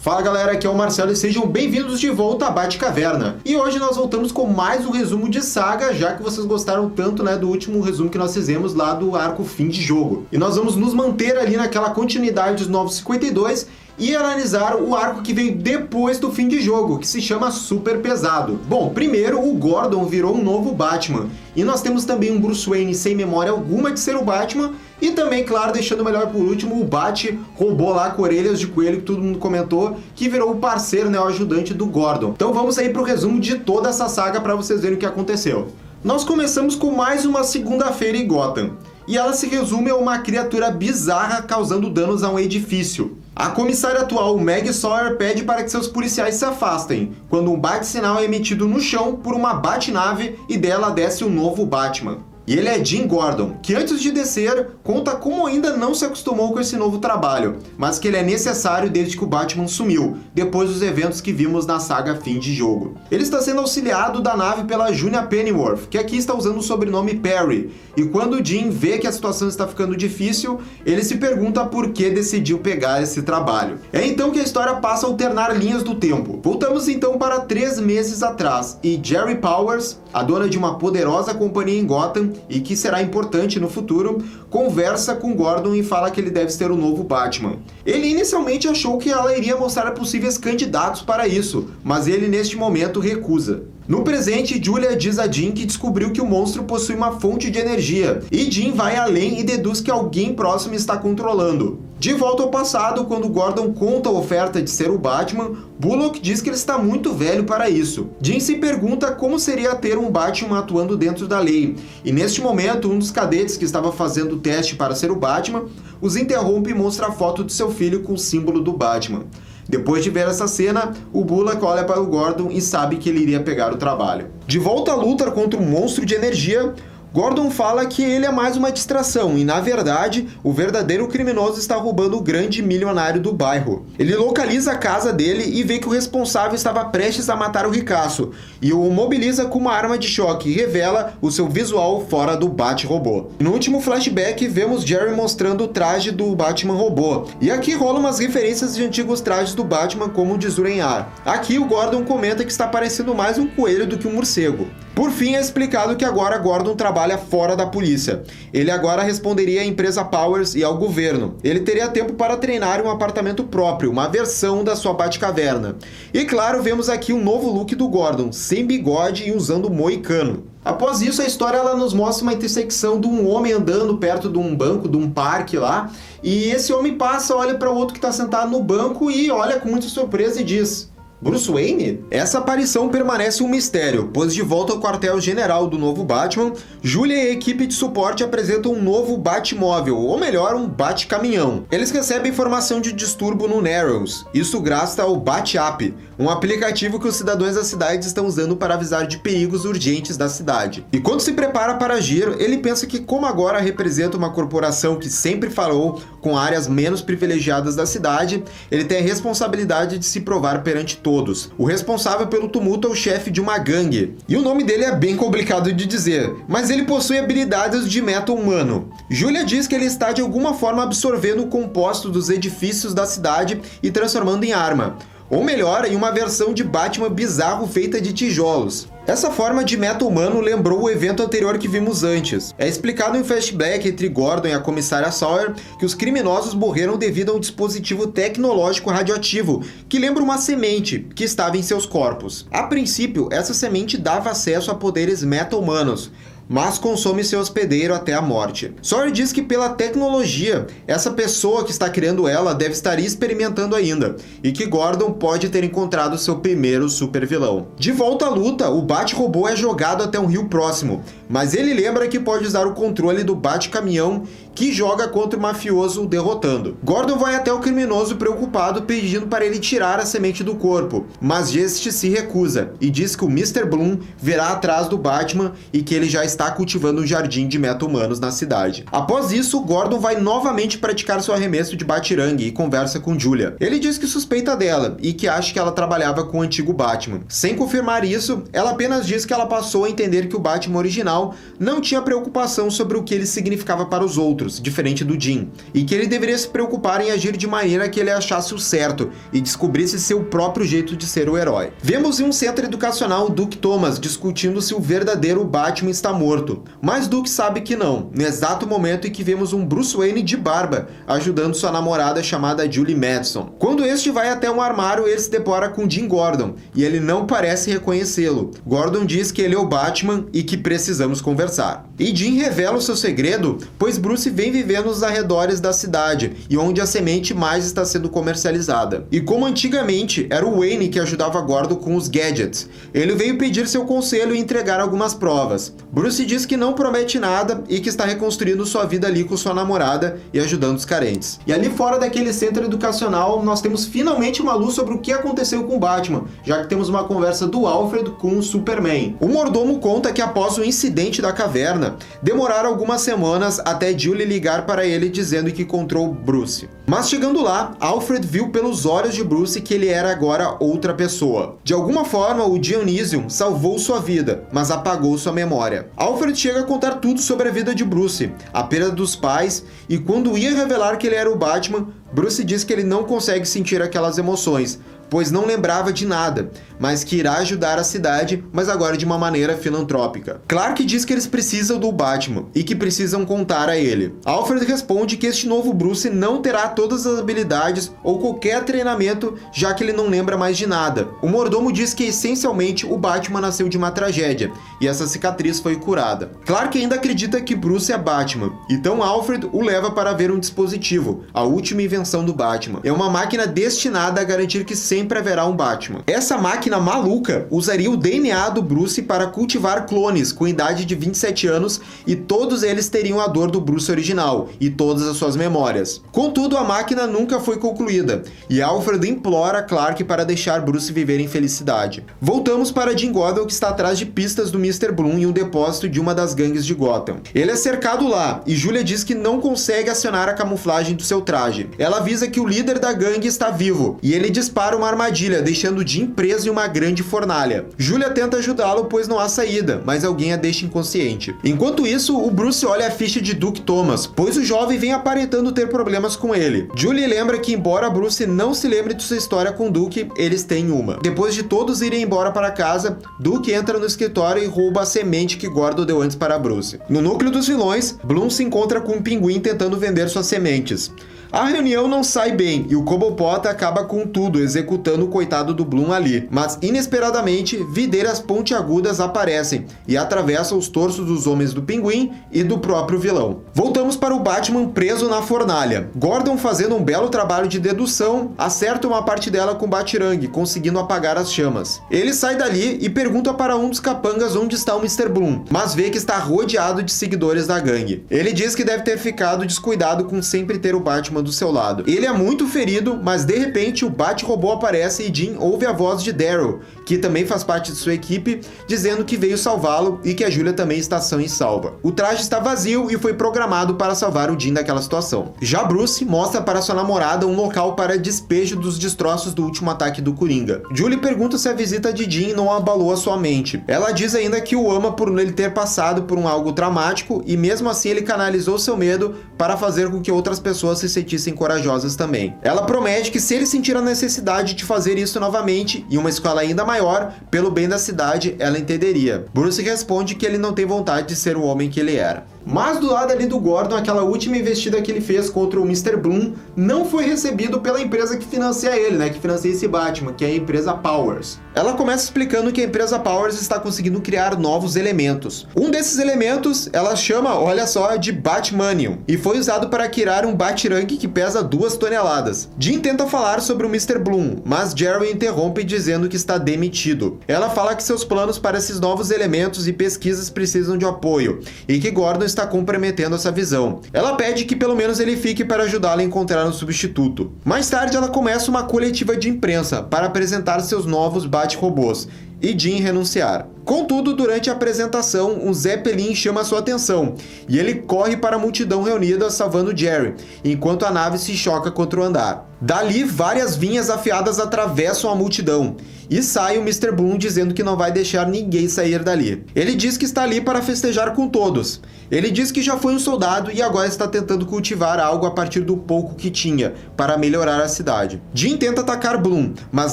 Fala galera, aqui é o Marcelo e sejam bem-vindos de volta à Batcaverna. E hoje nós voltamos com mais um resumo de saga, já que vocês gostaram tanto, do último resumo que nós fizemos lá do arco fim de jogo. E nós vamos nos manter ali naquela continuidade dos Novos 52 e analisar o arco que veio depois do fim de jogo, que se chama Super Pesado. Bom, primeiro o Gordon virou um novo Batman, e nós temos também um Bruce Wayne sem memória alguma de ser o Batman, e também, claro, deixando melhor por último, o Bat-Robô lá com orelhas de coelho, que todo mundo comentou, que virou o parceiro, o ajudante do Gordon. Então vamos aí pro resumo de toda essa saga para vocês verem o que aconteceu. Nós começamos com mais uma segunda-feira em Gotham, e ela se resume a uma criatura bizarra causando danos a um edifício. A comissária atual, Meg Sawyer, pede para que seus policiais se afastem, quando um bate-sinal é emitido no chão por uma bate-nave e dela desce o novo Batman. E ele é Jim Gordon, que antes de descer, conta como ainda não se acostumou com esse novo trabalho, mas que ele é necessário desde que o Batman sumiu, depois dos eventos que vimos na saga fim de jogo. Ele está sendo auxiliado da nave pela Junia Pennyworth, que aqui está usando o sobrenome Perry, e quando Jim vê que a situação está ficando difícil, ele se pergunta por que decidiu pegar esse trabalho. É então que a história passa a alternar linhas do tempo. Voltamos então para 3 meses atrás, e Jerry Powers, a dona de uma poderosa companhia em Gotham, e que será importante no futuro, conversa com Gordon e fala que ele deve ser o novo Batman. Ele inicialmente achou que ela iria mostrar possíveis candidatos para isso, mas ele neste momento recusa. No presente, Julia diz a Jim que descobriu que o monstro possui uma fonte de energia, e Jim vai além e deduz que alguém próximo está controlando. De volta ao passado, quando Gordon conta a oferta de ser o Batman, Bullock diz que ele está muito velho para isso. Jim se pergunta como seria ter um Batman atuando dentro da lei, e neste momento, um dos cadetes que estava fazendo o teste para ser o Batman os interrompe e mostra a foto de seu filho com o símbolo do Batman. Depois de ver essa cena, o Bullock olha para o Gordon e sabe que ele iria pegar o trabalho. De volta à luta contra um monstro de energia, Gordon fala que ele é mais uma distração e, na verdade, o verdadeiro criminoso está roubando o grande milionário do bairro. Ele localiza a casa dele e vê que o responsável estava prestes a matar o ricaço, e o mobiliza com uma arma de choque e revela o seu visual fora do Bat-Robô. No último flashback, vemos Jerry mostrando o traje do Batman-Robô, e aqui rolam umas referências de antigos trajes do Batman, como o de Zurenhar. Aqui o Gordon comenta que está parecendo mais um coelho do que um morcego. Por fim, é explicado que agora Gordon trabalha fora da polícia. Ele agora responderia à empresa Powers e ao governo. Ele teria tempo para treinar em um apartamento próprio, uma versão da sua Batcaverna. E claro, vemos aqui um novo look do Gordon, sem bigode e usando moicano. Após isso, a história ela nos mostra uma intersecção de um homem andando perto de um banco, de um parque lá, e esse homem passa, olha para o outro que está sentado no banco e olha com muita surpresa e diz: Bruce Wayne? Essa aparição permanece um mistério, pois de volta ao quartel-general do novo Batman, Julia e a equipe de suporte apresentam um novo Batmóvel, ou melhor, um Batcaminhão. Eles recebem informação de distúrbio no Narrows, isso graças ao Bat-App, um aplicativo que os cidadãos da cidade estão usando para avisar de perigos urgentes da cidade. E quando se prepara para agir, ele pensa que como agora representa uma corporação que sempre falou com áreas menos privilegiadas da cidade, ele tem a responsabilidade de se provar perante todos. O responsável pelo tumulto é o chefe de uma gangue, e o nome dele é bem complicado de dizer, mas ele possui habilidades de meta-humano. Julia diz que ele está de alguma forma absorvendo o composto dos edifícios da cidade e transformando em arma. Ou melhor, em uma versão de Batman bizarro feita de tijolos. Essa forma de meta-humano lembrou o evento anterior que vimos antes. É explicado em flashback entre Gordon e a comissária Sawyer que os criminosos morreram devido a um dispositivo tecnológico radioativo que lembra uma semente que estava em seus corpos. A princípio, essa semente dava acesso a poderes meta-humanos, mas consome seu hospedeiro até a morte. Sawyer diz que pela tecnologia, essa pessoa que está criando ela deve estar experimentando ainda, e que Gordon pode ter encontrado seu primeiro supervilão. De volta à luta, o Bat-Robô é jogado até um rio próximo, mas ele lembra que pode usar o controle do Bat-Caminhão, que joga contra o mafioso, o derrotando. Gordon vai até o criminoso preocupado, pedindo para ele tirar a semente do corpo, mas este se recusa e diz que o Mr. Bloom virá atrás do Batman e que ele já está cultivando um jardim de meta-humanos na cidade. Após isso, Gordon vai novamente praticar seu arremesso de batirangue e conversa com Julia. Ele diz que suspeita dela e que acha que ela trabalhava com o antigo Batman. Sem confirmar isso, ela apenas diz que ela passou a entender que o Batman original não tinha preocupação sobre o que ele significava para os outros, outros, diferente do Jean, e que ele deveria se preocupar em agir de maneira que ele achasse o certo e descobrisse seu próprio jeito de ser o herói. Vemos em um centro educacional o Duke Thomas discutindo se o verdadeiro Batman está morto, mas Duke sabe que não, no exato momento em que vemos um Bruce Wayne de barba ajudando sua namorada chamada Julie Madison. Quando este vai até um armário, ele se depara com Jim Gordon, e ele não parece reconhecê-lo. Gordon diz que ele é o Batman e que precisamos conversar. E Jim revela o seu segredo, pois Bruce vem vivendo nos arredores da cidade, e onde a semente mais está sendo comercializada. E como antigamente era o Wayne que ajudava Gordon com os gadgets, ele veio pedir seu conselho e entregar algumas provas. Bruce diz que não promete nada e que está reconstruindo sua vida ali com sua namorada e ajudando os carentes. E ali fora daquele centro educacional, nós temos finalmente uma luz sobre o que aconteceu com o Batman, já que temos uma conversa do Alfred com o Superman. O mordomo conta que após o incidente da caverna, demoraram algumas semanas até Julie ligar para ele dizendo que encontrou Bruce. Mas chegando lá, Alfred viu pelos olhos de Bruce que ele era agora outra pessoa. De alguma forma, o Dionysium salvou sua vida, mas apagou sua memória. Alfred chega a contar tudo sobre a vida de Bruce, a perda dos pais, e quando ia revelar que ele era o Batman, Bruce diz que ele não consegue sentir aquelas emoções, pois não lembrava de nada, mas que irá ajudar a cidade, mas agora de uma maneira filantrópica. Clark diz que eles precisam do Batman e que precisam contar a ele. Alfred responde que este novo Bruce não terá todas as habilidades ou qualquer treinamento, já que ele não lembra mais de nada. O mordomo diz que essencialmente o Batman nasceu de uma tragédia e essa cicatriz foi curada. Clark ainda acredita que Bruce é Batman, então Alfred o leva para ver um dispositivo, a última invenção do Batman. É uma máquina destinada a garantir que sempre haverá um Batman. Essa máquina maluca usaria o DNA do Bruce para cultivar clones com idade de 27 anos e todos eles teriam a dor do Bruce original e todas as suas memórias. Contudo, a máquina nunca foi concluída e Alfred implora Clark para deixar Bruce viver em felicidade. Voltamos para Jim Gordon, que está atrás de pistas do Mr. Bloom em um depósito de uma das gangues de Gotham. Ele é cercado lá e Julia diz que não consegue acionar a camuflagem do seu traje. Ela avisa que o líder da gangue está vivo e ele dispara uma armadilha, deixando Jim preso em uma grande fornalha. Julia tenta ajudá-lo, pois não há saída, mas alguém a deixa inconsciente. Enquanto isso, o Bruce olha a ficha de Duke Thomas, pois o jovem vem aparentando ter problemas com ele. Julie lembra que, embora Bruce não se lembre de sua história com Duke, eles têm uma. Depois de todos irem embora para casa, Duke entra no escritório e rouba a semente que Gordon deu antes para Bruce. No núcleo dos vilões, Bloom se encontra com um pinguim tentando vender suas sementes. A reunião não sai bem e o Cobblepot acaba com tudo, executando o coitado do Bloom ali. Mas, inesperadamente, videiras pontiagudas aparecem e atravessam os torsos dos homens do Pinguim e do próprio vilão. Voltamos para o Batman preso na fornalha. Gordon, fazendo um belo trabalho de dedução, acerta uma parte dela com batirangue, conseguindo apagar as chamas. Ele sai dali e pergunta para um dos capangas onde está o Mr. Bloom, mas vê que está rodeado de seguidores da gangue. Ele diz que deve ter ficado descuidado com sempre ter o Batman do seu lado. Ele é muito ferido, mas de repente o Bat-Robô aparece e Jim ouve a voz de Daryl, que também faz parte de sua equipe, dizendo que veio salvá-lo e que a Julia também está sã e salva. O traje está vazio e foi programado para salvar o Jim daquela situação. Já Bruce mostra para sua namorada um local para despejo dos destroços do último ataque do Coringa. Julie pergunta se a visita de Jim não abalou a sua mente. Ela diz ainda que o ama por ele ter passado por algo traumático e mesmo assim ele canalizou seu medo para fazer com que outras pessoas se sentissem corajosas também. Ela promete que se ele sentir a necessidade de fazer isso novamente em uma escala ainda maior, pelo bem da cidade, ela entenderia. Bruce responde que ele não tem vontade de ser o homem que ele era. Mas do lado ali do Gordon, aquela última investida que ele fez contra o Mr. Bloom não foi recebido pela empresa que financia ele, né? Que financia esse Batman, que é a empresa Powers. Ela começa explicando que a empresa Powers está conseguindo criar novos elementos. Um desses elementos, ela chama, olha só, de Batmanium, e foi usado para criar um batirangue que pesa 2 toneladas. Jim tenta falar sobre o Mr. Bloom, mas Jerry interrompe dizendo que está demitido. Ela fala que seus planos para esses novos elementos e pesquisas precisam de apoio, e que Gordon está comprometendo essa visão. Ela pede que pelo menos ele fique para ajudá-la a encontrar um substituto. Mais tarde, ela começa uma coletiva de imprensa para apresentar seus novos Bat-robôs e Jim renunciar. Contudo, durante a apresentação, um Zeppelin chama sua atenção e ele corre para a multidão reunida salvando Jerry, enquanto a nave se choca contra o andar. Dali, várias vinhas afiadas atravessam a multidão e sai o Mr. Bloom dizendo que não vai deixar ninguém sair dali. Ele diz que está ali para festejar com todos. Ele diz que já foi um soldado e agora está tentando cultivar algo a partir do pouco que tinha para melhorar a cidade. Jim tenta atacar Bloom, mas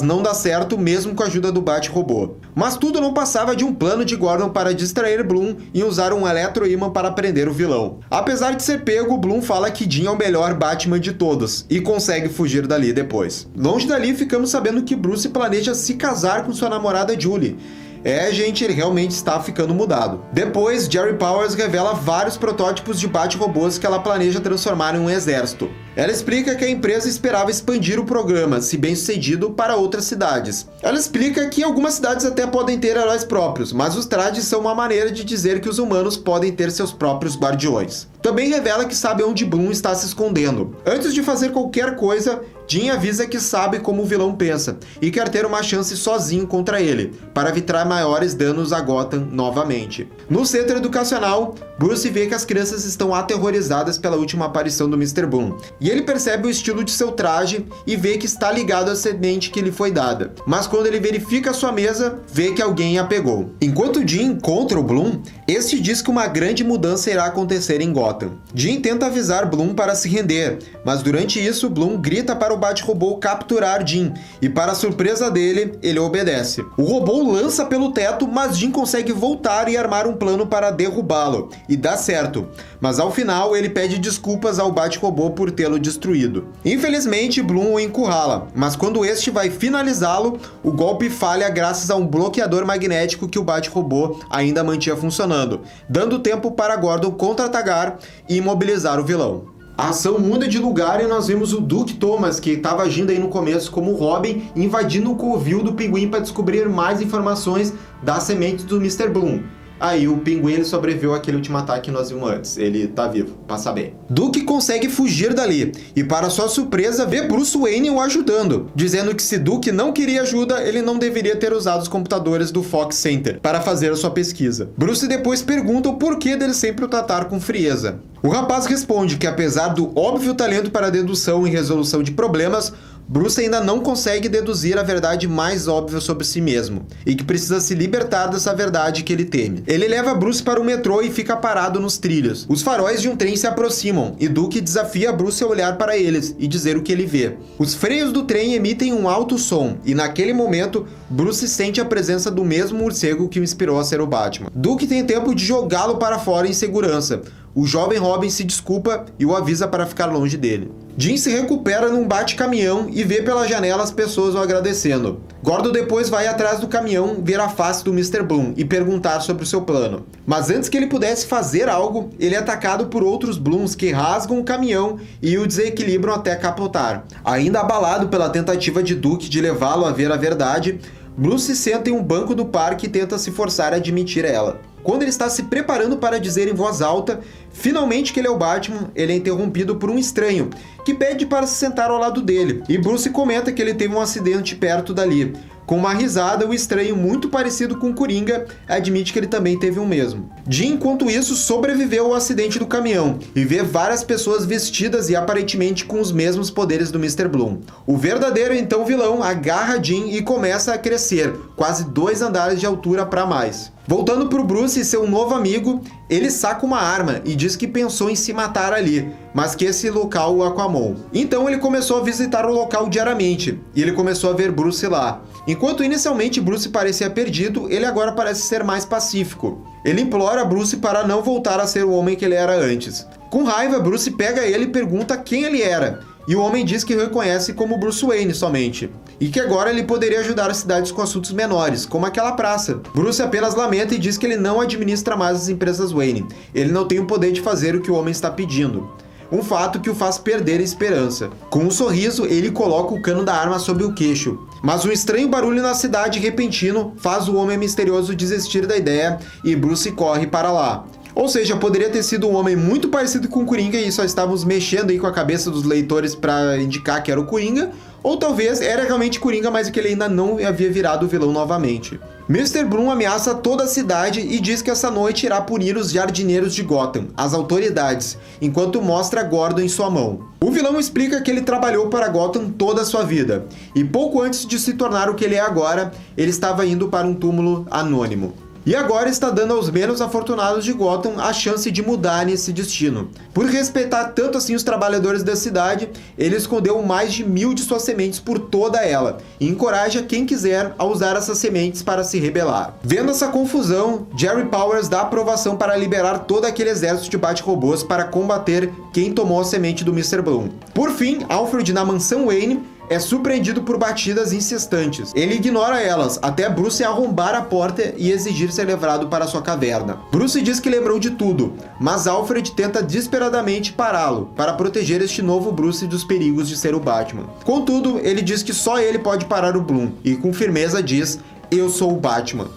não dá certo mesmo com a ajuda do Bat-Robô. Mas tudo não passava de um plano de Gordon para distrair Bloom e usar um eletroímã para prender o vilão. Apesar de ser pego, Bloom fala que Jim é o melhor Batman de todos e consegue fugir dali depois. Longe dali, ficamos sabendo que Bruce planeja se casar com sua namorada Julie. Gente, ele realmente está ficando mudado. Depois, Jerry Powers revela vários protótipos de Bat-Robôs que ela planeja transformar em um exército. Ela explica que a empresa esperava expandir o programa, se bem sucedido, para outras cidades. Ela explica que algumas cidades até podem ter heróis próprios, mas os trajes são uma maneira de dizer que os humanos podem ter seus próprios guardiões. Também revela que sabe onde Bloom está se escondendo. Antes de fazer qualquer coisa, Jim avisa que sabe como o vilão pensa e quer ter uma chance sozinho contra ele, para evitar maiores danos a Gotham novamente. No centro educacional, Bruce vê que as crianças estão aterrorizadas pela última aparição do Mr. Bloom, e ele percebe o estilo de seu traje e vê que está ligado à semente que lhe foi dada. Mas quando ele verifica sua mesa, vê que alguém a pegou. Enquanto Jim encontra o Bloom, este diz que uma grande mudança irá acontecer em Gotham. Jim tenta avisar Bloom para se render, mas durante isso, Bloom grita para o Bat-Robô capturar Jim, e para surpresa dele, ele obedece. O robô lança pelo teto, mas Jim consegue voltar e armar um plano para derrubá-lo, e dá certo. Mas ao final, ele pede desculpas ao Bat-Robô por tê-lo destruído. Infelizmente, Bloom o encurrala, mas quando este vai finalizá-lo, o golpe falha graças a um bloqueador magnético que o Bat-Robô ainda mantinha funcionando, dando tempo para Gordon contra-atacar e imobilizar o vilão. A ação muda de lugar e nós vemos o Duke Thomas, que estava agindo aí no começo como Robin, invadindo o covil do Pinguim para descobrir mais informações das sementes do Mr. Bloom. Aí o Pinguim ele sobreviveu àquele último ataque que nós vimos antes. Ele tá vivo, passa bem. Duke consegue fugir dali e, para sua surpresa, vê Bruce Wayne o ajudando, dizendo que se Duke não queria ajuda, ele não deveria ter usado os computadores do Fox Center para fazer a sua pesquisa. Bruce depois pergunta o porquê dele sempre o tratar com frieza. O rapaz responde que, apesar do óbvio talento para dedução e resolução de problemas, Bruce ainda não consegue deduzir a verdade mais óbvia sobre si mesmo, e que precisa se libertar dessa verdade que ele teme. Ele leva Bruce para o metrô e fica parado nos trilhos. Os faróis de um trem se aproximam, e Duke desafia Bruce a olhar para eles e dizer o que ele vê. Os freios do trem emitem um alto som, e naquele momento, Bruce sente a presença do mesmo morcego que o inspirou a ser o Batman. Duke tem tempo de jogá-lo para fora em segurança. O jovem Robin se desculpa e o avisa para ficar longe dele. Jim se recupera num bate-caminhão e vê pela janela as pessoas o agradecendo. Gordon depois vai atrás do caminhão ver a face do Mr. Bloom e perguntar sobre o seu plano. Mas antes que ele pudesse fazer algo, ele é atacado por outros Blooms que rasgam o caminhão e o desequilibram até capotar. Ainda abalado pela tentativa de Duke de levá-lo a ver a verdade, Bruce se senta em um banco do parque e tenta se forçar a admitir ela. Quando ele está se preparando para dizer em voz alta, finalmente que ele é o Batman, ele é interrompido por um estranho, que pede para se sentar ao lado dele, e Bruce comenta que ele teve um acidente perto dali. Com uma risada, o estranho, muito parecido com o Coringa, admite que ele também teve um mesmo. Jim, enquanto isso, sobreviveu ao acidente do caminhão e vê várias pessoas vestidas e aparentemente com os mesmos poderes do Mr. Bloom. O verdadeiro, então, vilão agarra Jim e começa a crescer, quase 2 andares de altura para mais. Voltando para o Bruce e seu novo amigo, ele saca uma arma e diz que pensou em se matar ali, mas que esse local o acalmou. Então ele começou a visitar o local diariamente, e ele começou a ver Bruce lá. Enquanto inicialmente Bruce parecia perdido, ele agora parece ser mais pacífico. Ele implora Bruce para não voltar a ser o homem que ele era antes. Com raiva, Bruce pega ele e pergunta quem ele era, e o homem diz que o reconhece como Bruce Wayne somente, e que agora ele poderia ajudar as cidades com assuntos menores, como aquela praça. Bruce apenas lamenta e diz que ele não administra mais as empresas Wayne. Ele não tem o poder de fazer o que o homem está pedindo. Um fato que o faz perder a esperança. Com um sorriso, ele coloca o cano da arma sobre o queixo. Mas um estranho barulho na cidade repentino faz o homem misterioso desistir da ideia e Bruce corre para lá. Ou seja, poderia ter sido um homem muito parecido com o Coringa e só estávamos mexendo aí com a cabeça dos leitores para indicar que era o Coringa, ou talvez era realmente Coringa, mas que ele ainda não havia virado o vilão novamente. Mr. Bloom ameaça toda a cidade e diz que essa noite irá punir os jardineiros de Gotham, as autoridades, enquanto mostra Gordon em sua mão. O vilão explica que ele trabalhou para Gotham toda a sua vida, e pouco antes de se tornar o que ele é agora, ele estava indo para um túmulo anônimo. E agora está dando aos menos afortunados de Gotham a chance de mudarem esse destino. Por respeitar tanto assim os trabalhadores da cidade, ele escondeu mais de 1000 de suas sementes por toda ela e encoraja quem quiser a usar essas sementes para se rebelar. Vendo essa confusão, Jerry Powers dá aprovação para liberar todo aquele exército de bate-robôs para combater quem tomou a semente do Mr. Bloom. Por fim, Alfred na mansão Wayne é surpreendido por batidas incessantes. Ele ignora elas, até Bruce arrombar a porta e exigir ser levado para sua caverna. Bruce diz que lembrou de tudo, mas Alfred tenta desesperadamente pará-lo, para proteger este novo Bruce dos perigos de ser o Batman. Contudo, ele diz que só ele pode parar o Bloom, e com firmeza diz: "Eu sou o Batman".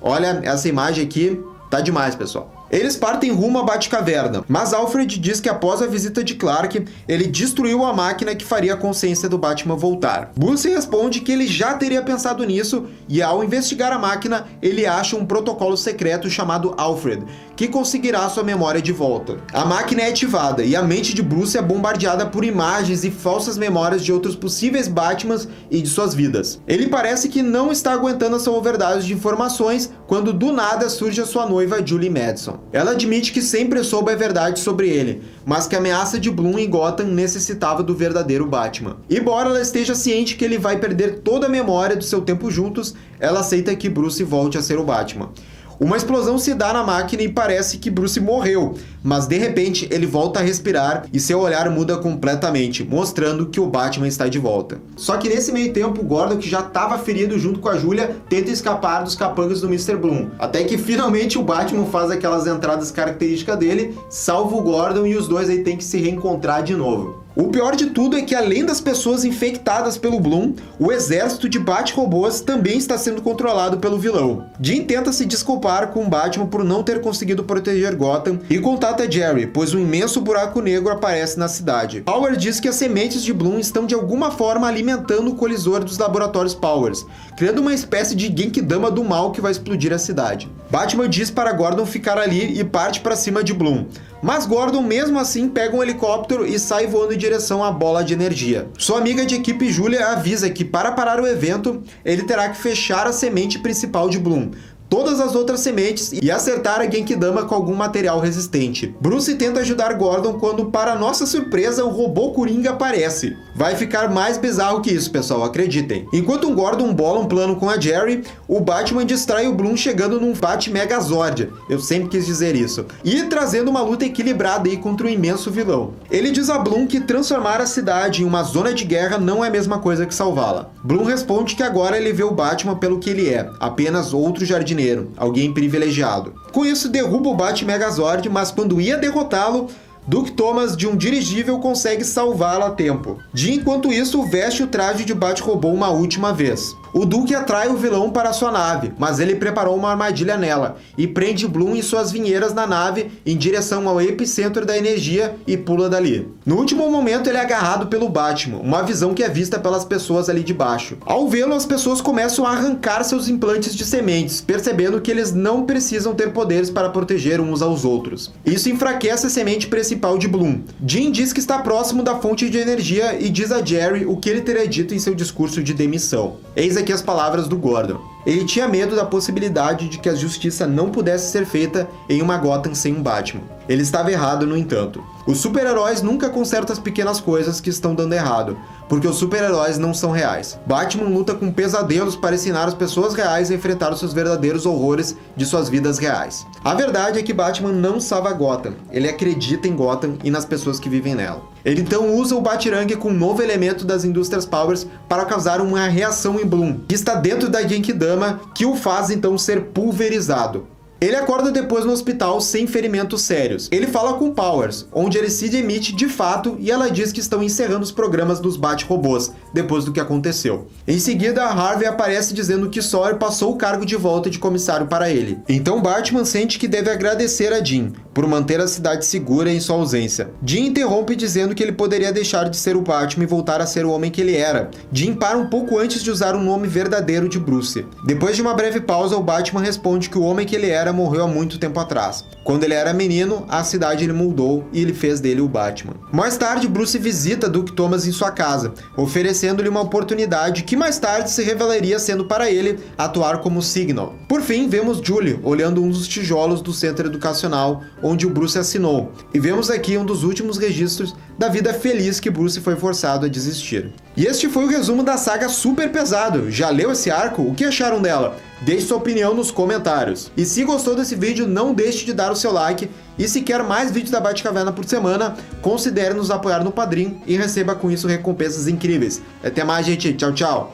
Olha, essa imagem aqui tá demais, pessoal. Eles partem rumo à Batcaverna, mas Alfred diz que após a visita de Clark, ele destruiu a máquina que faria a consciência do Batman voltar. Bruce responde que ele já teria pensado nisso e ao investigar a máquina, ele acha um protocolo secreto chamado Alfred, que conseguirá sua memória de volta. A máquina é ativada e a mente de Bruce é bombardeada por imagens e falsas memórias de outros possíveis Batmans e de suas vidas. Ele parece que não está aguentando essa overdose de informações quando do nada surge a sua noiva Julie Madison. Ela admite que sempre soube a verdade sobre ele, mas que a ameaça de Bloom em Gotham necessitava do verdadeiro Batman. Embora ela esteja ciente que ele vai perder toda a memória do seu tempo juntos, ela aceita que Bruce volte a ser o Batman. Uma explosão se dá na máquina e parece que Bruce morreu, mas de repente ele volta a respirar e seu olhar muda completamente, mostrando que o Batman está de volta. Só que nesse meio tempo, Gordon, que já estava ferido junto com a Julia, tenta escapar dos capangas do Mr. Bloom. Até que finalmente o Batman faz aquelas entradas características dele, salva o Gordon e os dois aí têm que se reencontrar de novo. O pior de tudo é que além das pessoas infectadas pelo Bloom, o exército de bate-robôs também está sendo controlado pelo vilão. Jim tenta se desculpar com o Batman por não ter conseguido proteger Gotham e contata Jerry, pois um imenso buraco negro aparece na cidade. Powers diz que as sementes de Bloom estão de alguma forma alimentando o colisor dos laboratórios Powers, criando uma espécie de Genkidama do mal que vai explodir a cidade. Batman diz para Gordon ficar ali e parte para cima de Bloom. Mas Gordon mesmo assim pega um helicóptero e sai voando em direção à bola de energia. Sua amiga de equipe Julia avisa que para parar o evento, ele terá que fechar a semente principal de Bloom, todas as outras sementes e acertar a Genkidama com algum material resistente. Bruce tenta ajudar Gordon quando, para nossa surpresa, o robô Coringa aparece. Vai ficar mais bizarro que isso, pessoal, acreditem. Enquanto o Gordon bola um plano com a Jerry, o Batman distrai o Bloom chegando num Bat-Megazord, eu sempre quis dizer isso, e trazendo uma luta equilibrada aí contra um imenso vilão. Ele diz a Bloom que transformar a cidade em uma zona de guerra não é a mesma coisa que salvá-la. Bloom responde que agora ele vê o Batman pelo que ele é, apenas outro jardineiro, alguém privilegiado. Com isso, derruba o Bat-Megazord, mas quando ia derrotá-lo, Duke Thomas, de um dirigível, consegue salvá-lo a tempo. Enquanto isso, veste o traje de Bat-Robô uma última vez. O Duke atrai o vilão para sua nave, mas ele preparou uma armadilha nela e prende Bloom e suas vinheiras na nave em direção ao epicentro da energia e pula dali. No último momento, ele é agarrado pelo Batman, uma visão que é vista pelas pessoas ali de baixo. Ao vê-lo, as pessoas começam a arrancar seus implantes de sementes, percebendo que eles não precisam ter poderes para proteger uns aos outros. Isso enfraquece a semente principal de Bloom. Jim diz que está próximo da fonte de energia e diz a Jerry o que ele teria dito em seu discurso de demissão. Eis aqui as palavras do Gordon. Ele tinha medo da possibilidade de que a justiça não pudesse ser feita em uma Gotham sem um Batman. Ele estava errado, no entanto. Os super-heróis nunca consertam as pequenas coisas que estão dando errado, porque os super-heróis não são reais. Batman luta com pesadelos para ensinar as pessoas reais a enfrentar os seus verdadeiros horrores de suas vidas reais. A verdade é que Batman não salva Gotham, ele acredita em Gotham e nas pessoas que vivem nela. Ele então usa o Batirangue com um novo elemento das indústrias Powers para causar uma reação em Bloom, que está dentro da Genkidama, que o faz então ser pulverizado. Ele acorda depois no hospital sem ferimentos sérios. Ele fala com Powers, onde ele se demite de fato e ela diz que estão encerrando os programas dos Bat-Robôs, depois do que aconteceu. Em seguida, Harvey aparece dizendo que Sawyer passou o cargo de volta de comissário para ele. Então Batman sente que deve agradecer a Jean por manter a cidade segura em sua ausência. Jean interrompe dizendo que ele poderia deixar de ser o Batman e voltar a ser o homem que ele era. Jean para um pouco antes de usar o nome verdadeiro de Bruce. Depois de uma breve pausa, o Batman responde que o homem que ele era morreu há muito tempo atrás. Quando ele era menino, a cidade ele moldou e ele fez dele o Batman. Mais tarde, Bruce visita Duke Thomas em sua casa, oferecendo-lhe uma oportunidade que mais tarde se revelaria sendo para ele atuar como Signal. Por fim, vemos Julie olhando um dos tijolos do centro educacional onde o Bruce assinou, e vemos aqui um dos últimos registros da vida feliz que Bruce foi forçado a desistir. E este foi o resumo da saga super pesado. Já leu esse arco? O que acharam dela? Deixe sua opinião nos comentários. E se gostou desse vídeo, não deixe de dar o seu like. E se quer mais vídeos da Batcaverna por semana, considere nos apoiar no Padrim e receba com isso recompensas incríveis. Até mais, gente. Tchau, tchau.